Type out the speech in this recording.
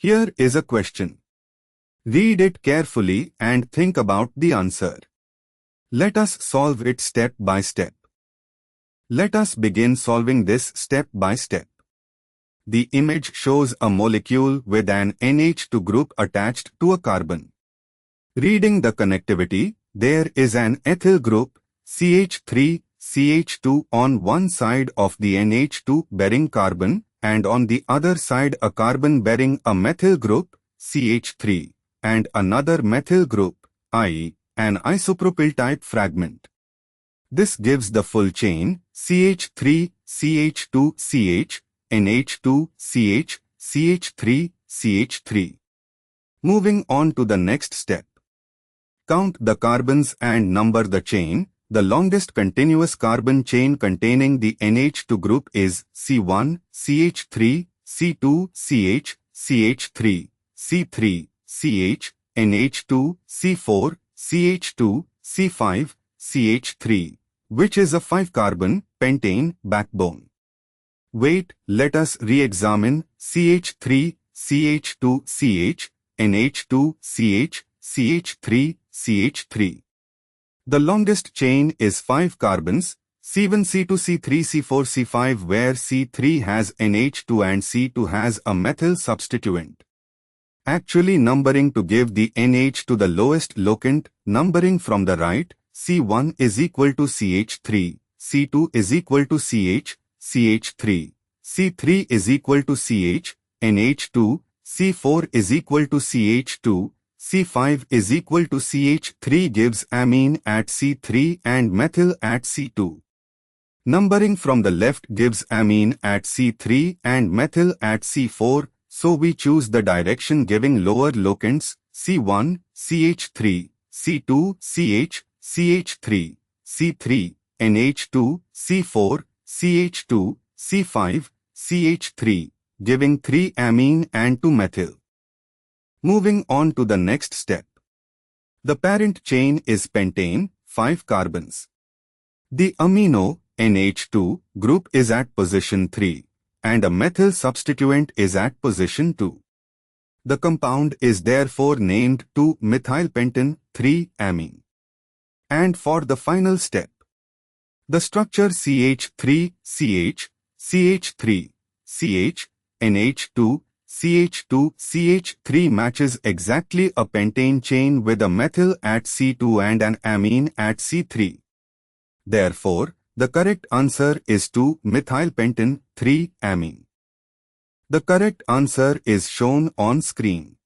Here is a question. Read it carefully and think about the answer. Let us solve it step by step. Let us begin solving this step by step. The image shows a molecule with an NH2 group attached to a carbon. Reading the connectivity, there is an ethyl group, CH3, CH2 on one side of the NH2-bearing carbon, and on the other side a carbon bearing a methyl group, CH3, and another methyl group, I, an isopropyl type fragment. This gives the full chain, CH3, CH2, CH, NH2, CH, CH3, CH3. Moving on to the next step. Count the carbons and number the chain. The longest continuous carbon chain containing the NH2 group is C1, CH3, C2, CH, CH3, C3, CH, NH2, C4, CH2, C5, CH3, which is a 5-carbon pentane backbone. Wait, let us re-examine CH3, CH2, CH, NH2, CH, CH3, CH3. The longest chain is 5 carbons, C1, C2, C3, C4, C5, where C3 has NH2 and C2 has a methyl substituent. Actually numbering to give the NH to the lowest locant, numbering from the right, C1 is equal to CH3, C2 is equal to CH, CH3, C3 is equal to CH, NH2, C4 is equal to CH2, C5 is equal to CH3 gives amine at C3 and methyl at C2. Numbering from the left gives amine at C3 and methyl at C4, so we choose the direction giving lower locants, C1, CH3, C2, CH, CH3, C3, NH2, C4, CH2, C5, CH3, giving 3 amine and 2 methyl. Moving on to the next step. The parent chain is pentane, 5 carbons. The amino, NH2, group is at position 3, and a methyl substituent is at position 2. The compound is therefore named 2-methylpentane, 3-amine. And for the final step, the structure CH3, CH, CH3, CH, NH2, CH2, CH3 matches exactly a pentane chain with a methyl at C2 and an amine at C3. Therefore, the correct answer is 2-methylpentane, 3-amine. The correct answer is shown on screen.